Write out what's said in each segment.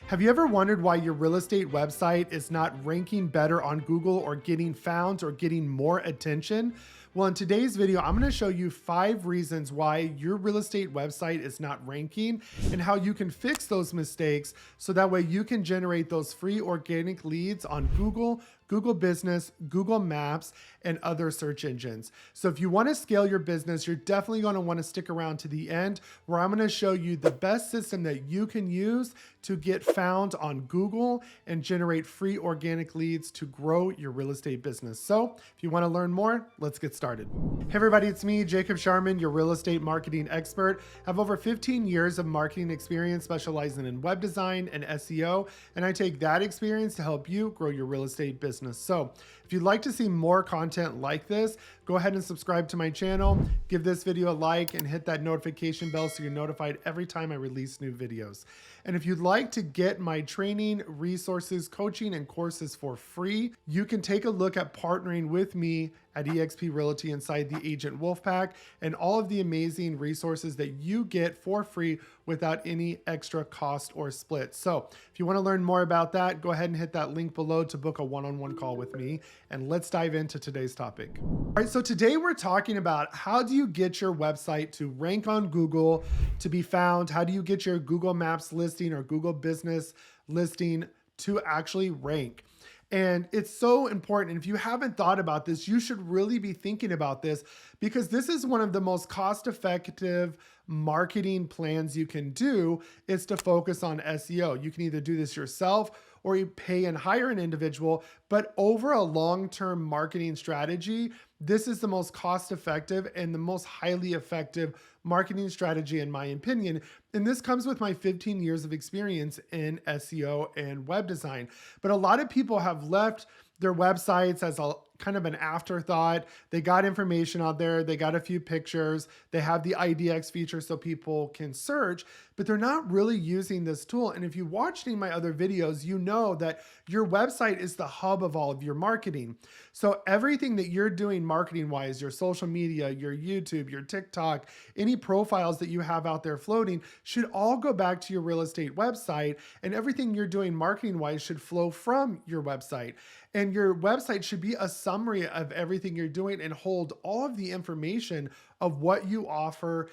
Have you ever wondered why your real estate website is not ranking better on Google or getting found or getting more attention? Well, in today's video, I'm going to show you 5 reasons why your real estate website is not ranking and how you can fix those mistakes so that way you can generate those free organic leads on Google, Google Business, Google Maps, and other search engines. So if you want to scale your business, you're definitely going to want to stick around to the end where I'm going to show you the best system that you can use to get found on Google and generate free organic leads to grow your real estate business. So if you want to learn more, let's get started. Hey everybody, it's me, Jacob Shireman, your real estate marketing expert. I have over 15 years of marketing experience specializing in web design and SEO, and I take that experience to help you grow your real estate business. So if you'd like to see more content like this, go ahead and subscribe to my channel, give this video a like, and hit that notification bell so you're notified every time I release new videos. And if you'd like to get my training, resources, coaching, and courses for free, you can take a look at partnering with me at eXp Realty inside the Agent Wolfpack and all of the amazing resources that you get for free without any extra cost or split. So if you want to learn more about that, go ahead and hit that link below to book a one-on-one call with me. And let's dive into today's topic. All right, so today we're talking about how do you get your website to rank on Google, to be found? How do you get your Google Maps listing or Google Business listing to actually rank? And it's so important. And if you haven't thought about this, you should really be thinking about this because this is one of the most cost-effective marketing plans you can do is to focus on SEO. You can either do this yourself or you pay and hire an individual, but over a long-term marketing strategy, this is the most cost-effective and the most highly effective marketing strategy in my opinion. And this comes with my 15 years of experience in SEO and web design. But a lot of people have left their websites as a kind of an afterthought. They got information out there. They got a few pictures. They have the IDX feature so people can search, but they're not really using this tool. And if you watched any of my other videos, you know that your website is the hub of all of your marketing. So everything that you're doing marketing-wise, your social media, your YouTube, your TikTok, any profiles that you have out there floating should all go back to your real estate website, and everything you're doing marketing-wise should flow from your website. And your website should be a summary of everything you're doing and hold all of the information of what you offer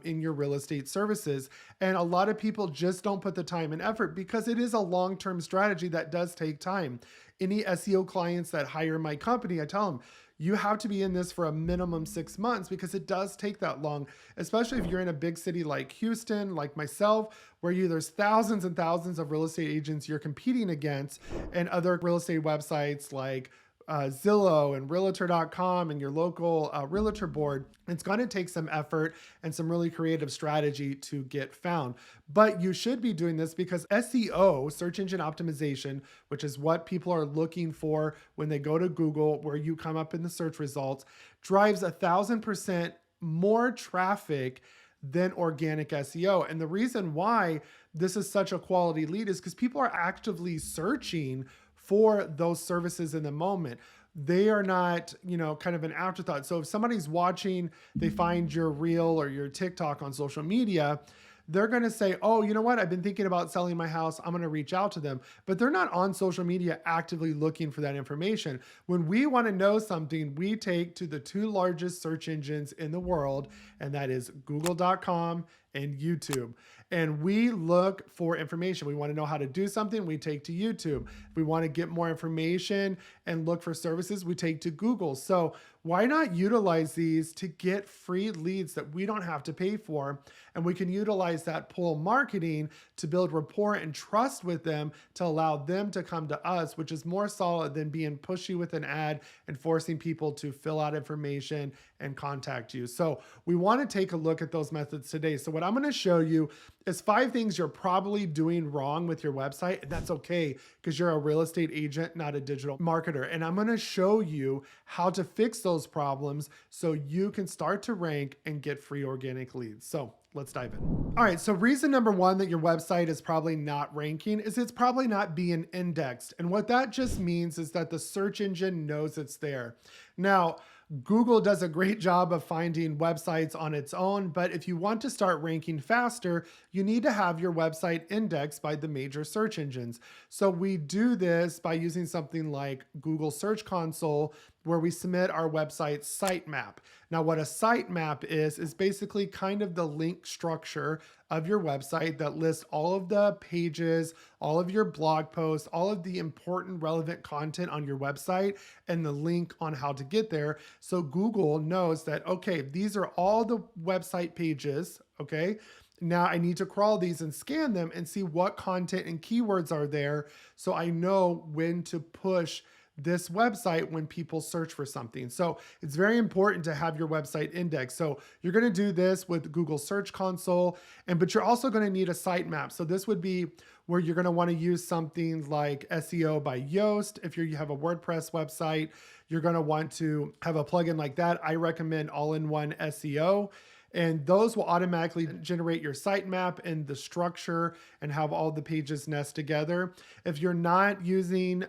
in your real estate services. And a lot of people just don't put the time and effort because it is a long-term strategy that does take time. Any SEO clients that hire my company, I tell them, you have to be in this for a minimum 6 months because it does take that long, especially if you're in a big city like Houston, like myself, where there's thousands and thousands of real estate agents you're competing against and other real estate websites like Zillow and Realtor.com and your local realtor board. It's going to take some effort and some really creative strategy to get found. But you should be doing this because SEO, search engine optimization, which is what people are looking for when they go to Google, where you come up in the search results, drives 1,000% more traffic than organic SEO. And the reason why this is such a quality lead is because people are actively searching for those services in the moment. They are not, kind of an afterthought. So if somebody's watching, they find your reel or your TikTok on social media, they're going to say, oh, you know what? I've been thinking about selling my house. I'm going to reach out to them. But they're not on social media actively looking for that information. When we want to know something, we take to the 2 largest search engines in the world, and that is Google.com and YouTube. And we look for information. We want to know how to do something, we take to YouTube. If we want to get more information and look for services, we take to Google. So why not utilize these to get free leads that we don't have to pay for? And we can utilize that pull marketing to build rapport and trust with them to allow them to come to us, which is more solid than being pushy with an ad and forcing people to fill out information and contact you. So we want to take a look at those methods today. So what I'm going to show you is 5 things you're probably doing wrong with your website. And that's okay because you're a real estate agent, not a digital marketer. And I'm going to show you how to fix those problems so you can start to rank and get free organic leads. So let's dive in. All right, so reason number 1 that your website is probably not ranking is it's probably not being indexed. And what that just means is that the search engine knows it's there. Now, Google does a great job of finding websites on its own, but if you want to start ranking faster, you need to have your website indexed by the major search engines. So we do this by using something like Google Search Console, where we submit our website sitemap. Now, what a sitemap is basically kind of the link structure of your website that lists all of the pages, all of your blog posts, all of the important relevant content on your website, and the link on how to get there. So Google knows that, okay, these are all the website pages, okay? Now I need to crawl these and scan them and see what content and keywords are there, so I know when to push this website when people search for something. So it's very important to have your website indexed. So you're going to do this with Google Search Console, but you're also going to need a sitemap. So this would be where you're going to want to use something like SEO by Yoast. If you have a WordPress website, you're going to want to have a plugin like that. I recommend All-in-One SEO. And those will automatically generate your sitemap and the structure and have all the pages nest together. If you're not using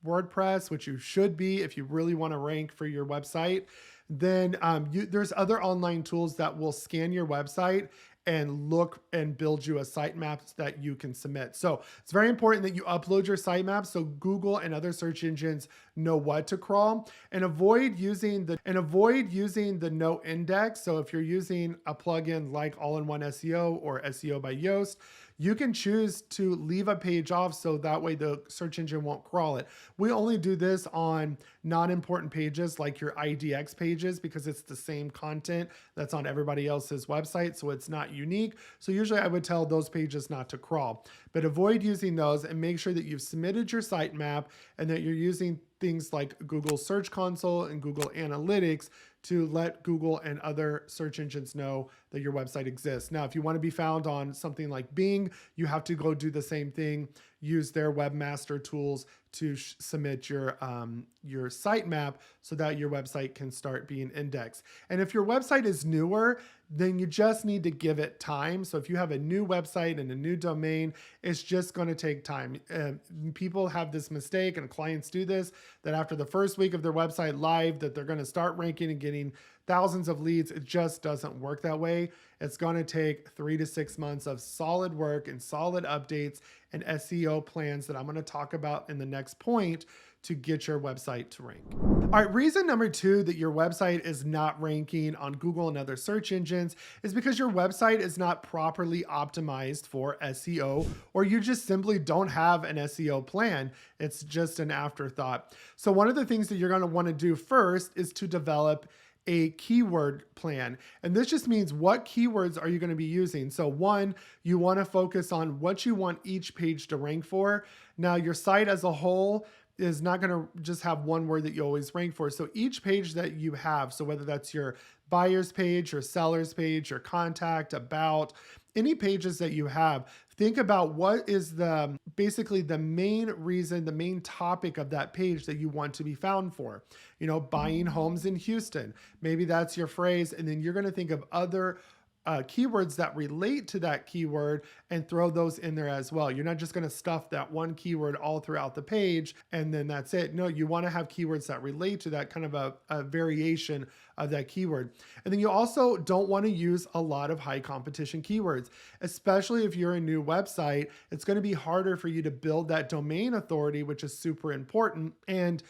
WordPress, which you should be if you really want to rank for your website, then there's other online tools that will scan your website and look and build you a sitemap that you can submit. So it's very important that you upload your sitemap so Google and other search engines know what to crawl, and avoid using the no index. So if you're using a plugin like All-in-One SEO or SEO by Yoast, you can choose to leave a page off so that way the search engine won't crawl it. We only do this on non-important pages like your IDX pages because it's the same content that's on everybody else's website, so it's not unique. So usually I would tell those pages not to crawl, but avoid using those and make sure that you've submitted your sitemap and that you're using things like Google Search Console and Google Analytics to let Google and other search engines know that your website exists. Now, if you want to be found on something like Bing, you have to go do the same thing, use their webmaster tools to submit your sitemap so that your website can start being indexed. And if your website is newer, then you just need to give it time. So if you have a new website and a new domain, it's just going to take time. People have this mistake, and clients do this, that after the first week of their website live, that they're going to start ranking and getting thousands of leads. It just doesn't work that way. It's going to take 3 to 6 months of solid work and solid updates and SEO plans that I'm going to talk about in the next point to get your website to rank. All right, reason number 2 that your website is not ranking on Google and other search engines is because your website is not properly optimized for SEO, or you just simply don't have an SEO plan. It's just an afterthought. So one of the things that you're going to want to do first is to develop a keyword plan. And this just means what keywords are you going to be using. So one, you want to focus on what you want each page to rank for. Now your site as a whole is not going to just have one word that you always rank for. So each page that you have, so whether that's your buyer's page, your seller's page, your contact, about, any pages that you have, think about what is basically the main reason, the main topic of that page that you want to be found for. You know, buying homes in Houston. Maybe that's your phrase. And then you're going to think of other keywords that relate to that keyword and throw those in there as well. You're not just going to stuff that one keyword all throughout the page and then that's it. No, you want to have keywords that relate to that, kind of a variation of that keyword. And then you also don't want to use a lot of high competition keywords, especially if you're a new website. It's going to be harder for you to build that domain authority, which is super important. And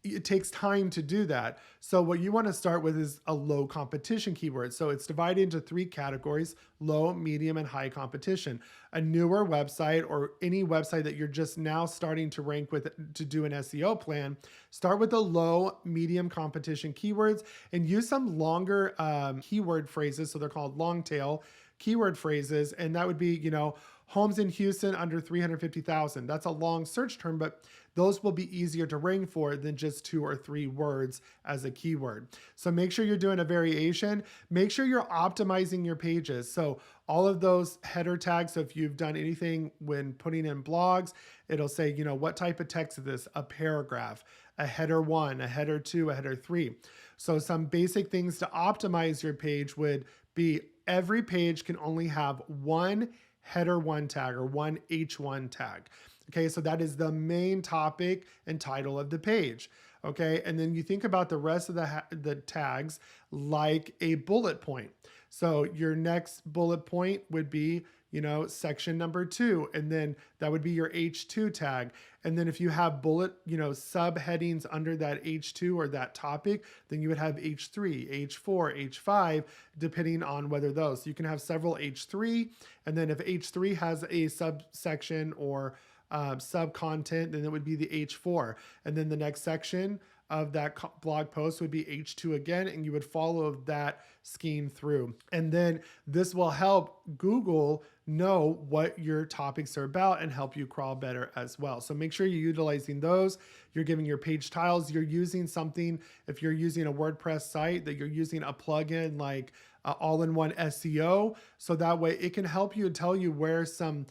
it takes time to do that. So what you want to start with is a low competition keyword. So it's divided into 3 categories: low, medium, and high competition. A newer website, or any website that you're just now starting to rank with to do an SEO plan, start with the low, medium competition keywords and use some longer keyword phrases. So they're called long tail keyword phrases. And that would be, you know, homes in Houston under 350,000. That's a long search term, but those will be easier to rank for than just 2 or 3 words as a keyword. So make sure you're doing a variation. Make sure you're optimizing your pages. So all of those header tags, so if you've done anything when putting in blogs, it'll say, you know, what type of text is this? A paragraph, a header 1, a header 2, a header 3. So some basic things to optimize your page would be every page can only have one header 1 tag or one H1 tag. Okay, so that is the main topic and title of the page. Okay. And then you think about the rest of the tags like a bullet point. So your next bullet point would be, section number 2, and then that would be your H2 tag. And then if you have bullet, subheadings under that H2 or that topic, then you would have H3, H4, H5, depending on whether those. So you can have several H3, and then if H3 has a subsection or sub content, then it would be the H4. And then the next section of that blog post would be H2 again, and you would follow that scheme through. And then this will help Google know what your topics are about and help you crawl better as well. So make sure you're utilizing those. You're giving your page titles. You're using something, if you're using a WordPress site, that you're using a plugin like all-in-one SEO. So that way it can help you and tell you where some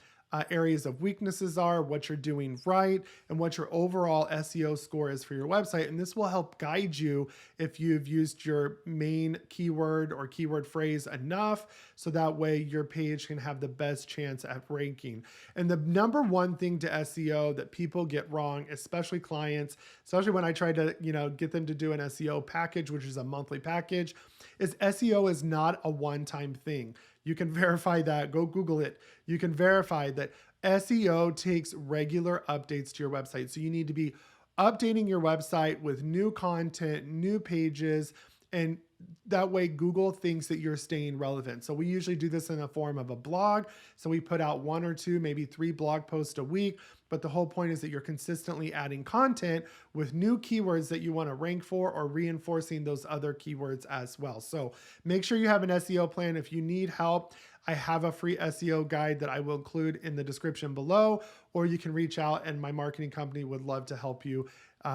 areas of weaknesses are, what you're doing right, and what your overall SEO score is for your website. And this will help guide you if you've used your main keyword or keyword phrase enough, so that way your page can have the best chance at ranking. And the number one thing to SEO that people get wrong, especially clients, especially when I try to, get them to do an SEO package, which is a monthly package, is SEO is not a one-time thing. You can verify that. Go Google it. You can verify that SEO takes regular updates to your website. So you need to be updating your website with new content, new pages, and that way Google thinks that you're staying relevant. So we usually do this in the form of a blog. So we put out 1 or 2, maybe 3 blog posts a week. But the whole point is that you're consistently adding content with new keywords that you want to rank for, or reinforcing those other keywords as well. So make sure you have an SEO plan. If you need help, I have a free SEO guide that I will include in the description below, or you can reach out and my marketing company would love to help you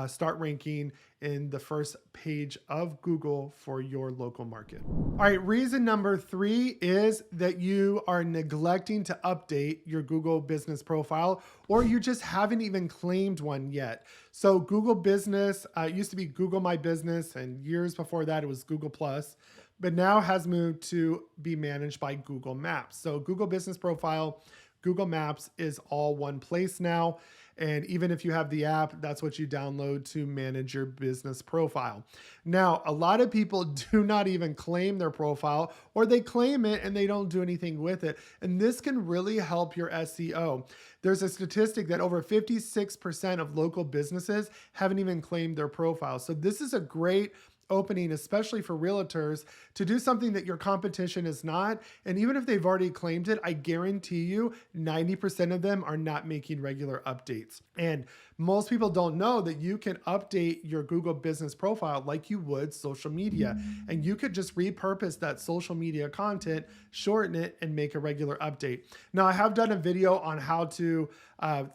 start ranking in the first page of Google for your local market. All right, reason number 3 is that you are neglecting to update your Google business profile, or you just haven't even claimed one yet. So Google Business used to be Google My Business, and years before that it was Google Plus, but now has moved to be managed by Google Maps. So Google Business Profile, Google Maps is all one place now. And even if you have the app, that's what you download to manage your business profile. Now, a lot of people do not even claim their profile, or they claim it and they don't do anything with it. And this can really help your SEO. There's a statistic that over 56% of local businesses haven't even claimed their profile. So this is a great opening, especially for realtors, to do something that your competition is not. And even if they've already claimed it, I guarantee you 90% of them are not making regular updates. And most people don't know that you can update your Google business profile like you would social media. And you could just repurpose that social media content, shorten it, and make a regular update. Now, I have done a video on how to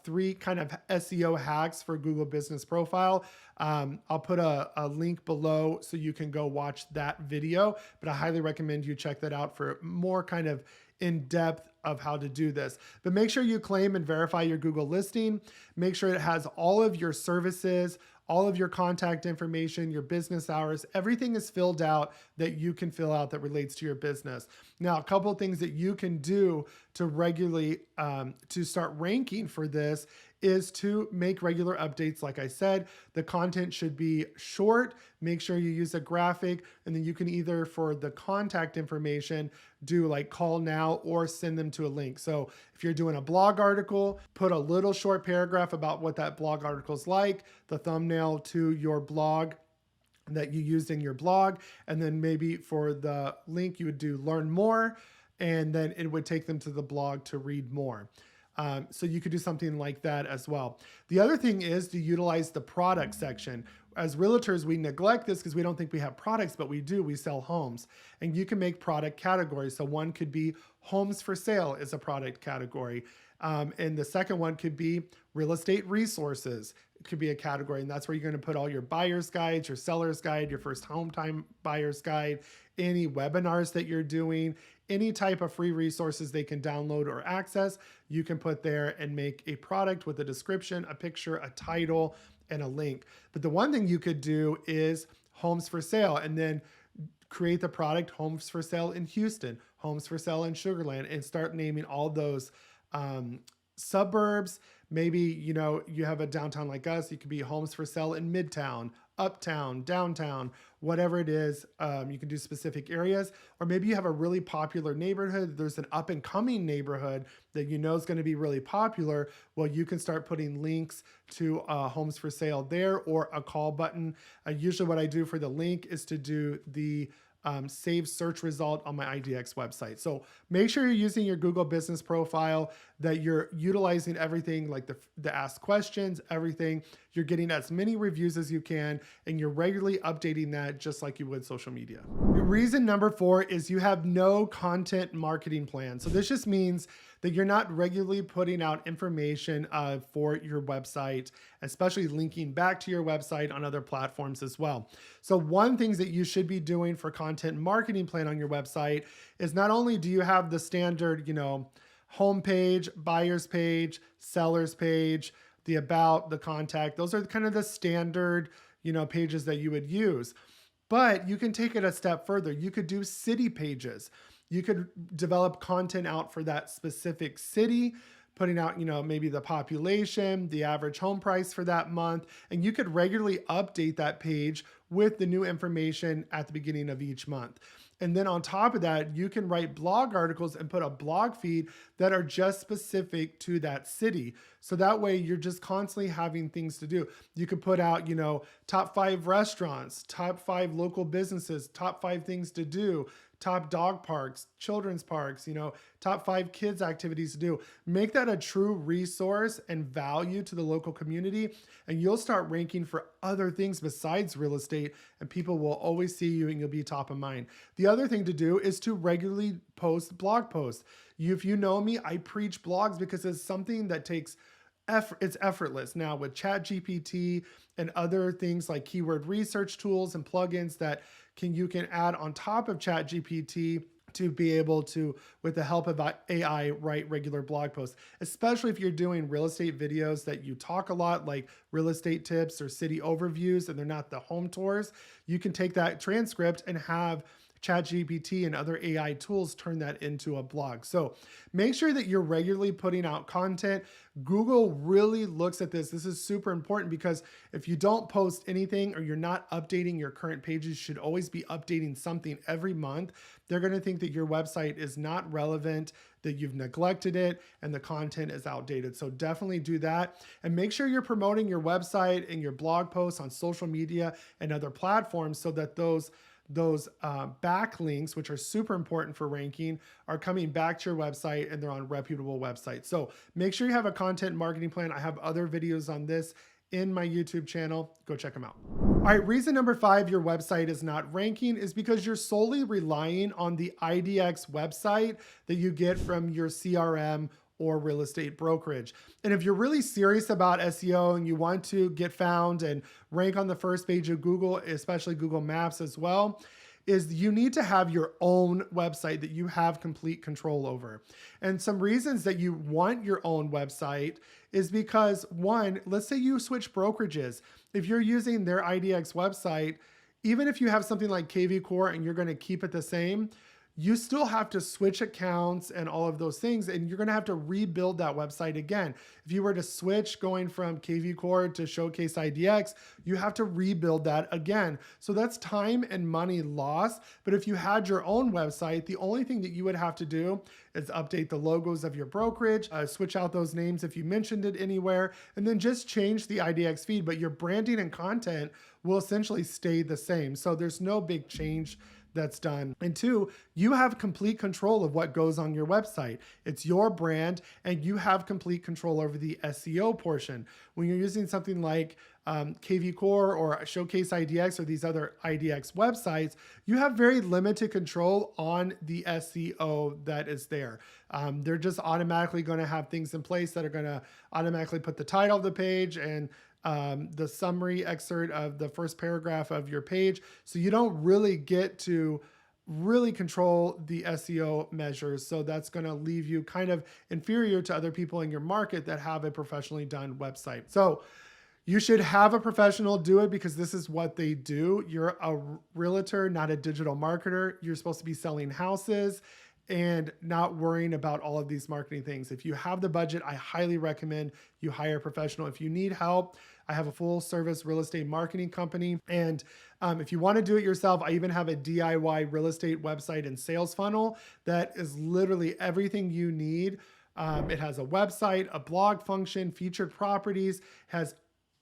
3 kind of SEO hacks for Google business profile. I'll put a link below so you can go watch that video, but I highly recommend you check that out for more kind of in-depth of how to do this. But make sure you claim and verify your Google listing. Make sure it has all of your services, all of your contact information, your business hours, everything is filled out that you can fill out that relates to your business. Now, a couple of things that you can do to regularly, to start ranking for this is to make regular updates. Like I said, the content should be short. Make sure you use a graphic, and then you can either, for the contact information, do like call now or send them to a link. So if you're doing a blog article, put a little short paragraph about what that blog article is like, the thumbnail to your blog that you used in your blog, and then maybe for the link you would do learn more, and then it would take them to the blog to read more. So you could do something like that as well. The other thing is to utilize the product section. As realtors, we neglect this because we don't think we have products, but we do. We sell homes, and you can make product categories. So one could be homes for sale is a product category. And the second one could be real estate resources. It could be a category, and that's where you're going to put all your buyer's guides, your seller's guide, your first home time buyer's guide, any webinars that you're doing, any type of free resources they can download or access, you can put there and make a product with a description, a picture, a title, and a link. But the one thing you could do is homes for sale, and then create the product homes for sale in Houston, homes for sale in Sugar Land, and start naming all those suburbs. Maybe, you have a downtown like us, it could be homes for sale in Midtown, uptown, downtown, whatever it is. You can do specific areas, or maybe you have a really popular neighborhood. There's an up and coming neighborhood that you know is going to be really popular. Well, you can start putting links to homes for sale there, or a call button. Usually what I do for the link is to do the save search result on my IDX website. So make sure you're using your Google business profile, that you're utilizing everything like the ask questions, everything. You're getting as many reviews as you can, and you're regularly updating that just like you would social media. Reason number 4 is you have no content marketing plan. So this just means that you're not regularly putting out information for your website, especially linking back to your website on other platforms as well. So one thing that you should be doing for content marketing plan on your website is not only do you have the standard, homepage, buyer's page, seller's page, the about, the contact, those are kind of the standard, pages that you would use. But you can take it a step further. You could do city pages. You could develop content out for that specific city, putting out, maybe the population, the average home price for that month, and you could regularly update that page with the new information at the beginning of each month. And then on top of that, you can write blog articles and put a blog feed that are just specific to that city. So that way you're just constantly having things to do. You could put out, top 5 restaurants, top 5 local businesses, top 5 things to do, top dog parks, children's parks, top 5 kids activities to do. Make that a true resource and value to the local community, and you'll start ranking for other things besides real estate, and people will always see you and you'll be top of mind. The other thing to do is to regularly post blog posts. If you know me, I preach blogs because it's something that takes effort. It's effortless. Now with ChatGPT and other things like keyword research tools and plugins that you can add on top of ChatGPT to be able to, with the help of AI, write regular blog posts, especially if you're doing real estate videos that you talk a lot, like real estate tips or city overviews, and they're not the home tours. You can take that transcript and have ChatGPT and other AI tools turn that into a blog. So make sure that you're regularly putting out content. Google really looks at this. This is super important because if you don't post anything or you're not updating your current pages, you should always be updating something every month. They're going to think that your website is not relevant, that you've neglected it, and the content is outdated. So definitely do that, and make sure you're promoting your website and your blog posts on social media and other platforms so that those backlinks, which are super important for ranking, are coming back to your website and they're on reputable websites. So make sure you have a content marketing plan. I have other videos on this in my YouTube channel. Go check them out. All right, reason number 5 your website is not ranking is because you're solely relying on the IDX website that you get from your CRM or real estate brokerage. And if you're really serious about SEO and you want to get found and rank on the first page of Google, especially Google Maps as well, is you need to have your own website that you have complete control over. And some reasons that you want your own website is because, one, let's say you switch brokerages. If you're using their IDX website, even if you have something like kvCORE and you're going to keep it the same, you still have to switch accounts and all of those things, and you're going to have to rebuild that website again. If you were to switch going from kvCORE to Showcase IDX, you have to rebuild that again. So that's time and money lost. But if you had your own website, the only thing that you would have to do is update the logos of your brokerage, switch out those names if you mentioned it anywhere, and then just change the IDX feed. But your branding and content will essentially stay the same. So there's no big change that's done. And 2, you have complete control of what goes on your website. It's your brand and you have complete control over the SEO portion. When you're using something like kvCORE or Showcase IDX or these other IDX websites, you have very limited control on the SEO that is there. They're just automatically going to have things in place that are going to automatically put the title of the page and the summary excerpt of the first paragraph of your page. So you don't really get to really control the SEO measures. So that's going to leave you kind of inferior to other people in your market that have a professionally done website. So you should have a professional do it because this is what they do. You're a realtor, not a digital marketer. You're supposed to be selling houses. and not worrying about all of these marketing things. If you have the budget, I highly recommend you hire a professional. If you need help, I have a full service real estate marketing company. And if you want to do it yourself, I even have a DIY real estate website and sales funnel that is literally everything you need. It has a website, a blog function, featured properties, has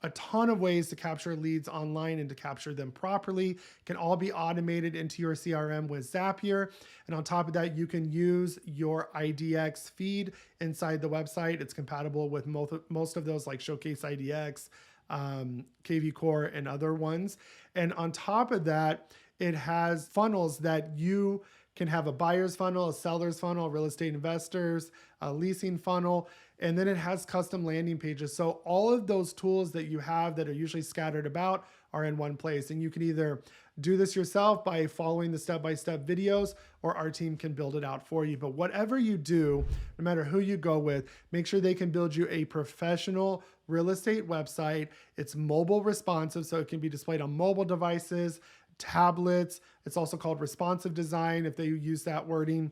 a ton of ways to capture leads online and to capture them properly. Can all be automated into your CRM with Zapier. And on top of that, you can use your IDX feed inside the website. It's compatible with most of those like Showcase IDX, kvCORE, and other ones. And on top of that, it has funnels that you can have: a buyer's funnel, a seller's funnel, a real estate investors, a leasing funnel, and then it has custom landing pages. So all of those tools that you have that are usually scattered about are in one place. And you can either do this yourself by following the step-by-step videos, or our team can build it out for you. But whatever you do, no matter who you go with, make sure they can build you a professional real estate website. It's mobile responsive, so it can be displayed on mobile devices, tablets. It's also called responsive design if they use that wording,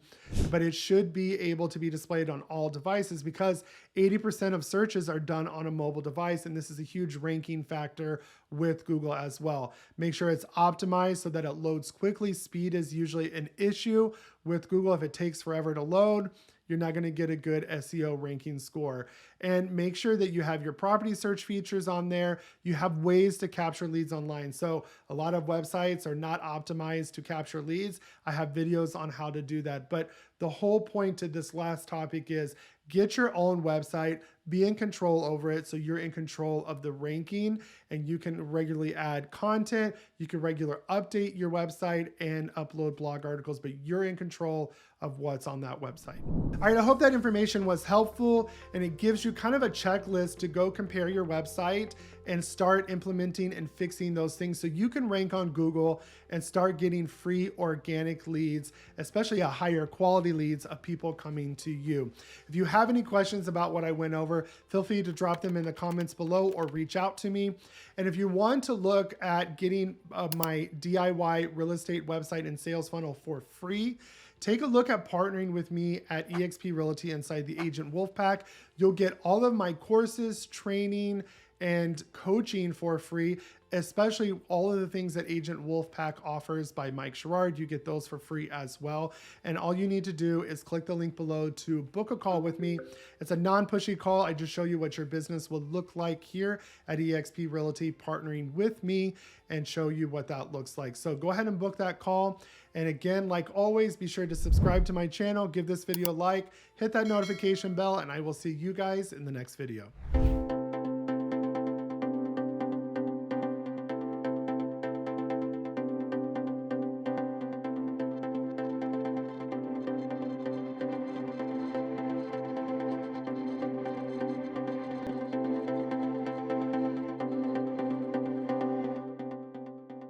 but it should be able to be displayed on all devices because 80% of searches are done on a mobile device. And this is a huge ranking factor with Google as well. Make sure it's optimized so that it loads quickly. Speed is usually an issue with Google. If it takes forever to load, you're not going to get a good SEO ranking score. And make sure that you have your property search features on there. You have ways to capture leads online. So a lot of websites are not optimized to capture leads. I have videos on how to do that. But the whole point to this last topic is get your own website, be in control over it. So you're in control of the ranking and you can regularly add content. You can regularly update your website and upload blog articles, but you're in control of what's on that website. All right, I hope that information was helpful and it gives you kind of a checklist to go compare your website and start implementing and fixing those things so you can rank on Google and start getting free organic leads, especially a higher quality leads of people coming to you. If you have any questions about what I went over, feel free to drop them in the comments below or reach out to me. And if you want to look at getting my DIY real estate website and sales funnel for free, take a look at partnering with me at eXp Realty inside the Agent Wolfpack. You'll get all of my courses, training, and coaching for free, especially all of the things that Agent Wolfpack offers by Mike Sherrard. You get those for free as well. And all you need to do is click the link below to book a call with me. It's a non-pushy call. I just show you what your business will look like here at eXp Realty, partnering with me, and show you what that looks like. So go ahead and book that call. And again, like always, be sure to subscribe to my channel, give this video a like, hit that notification bell, and I will see you guys in the next video.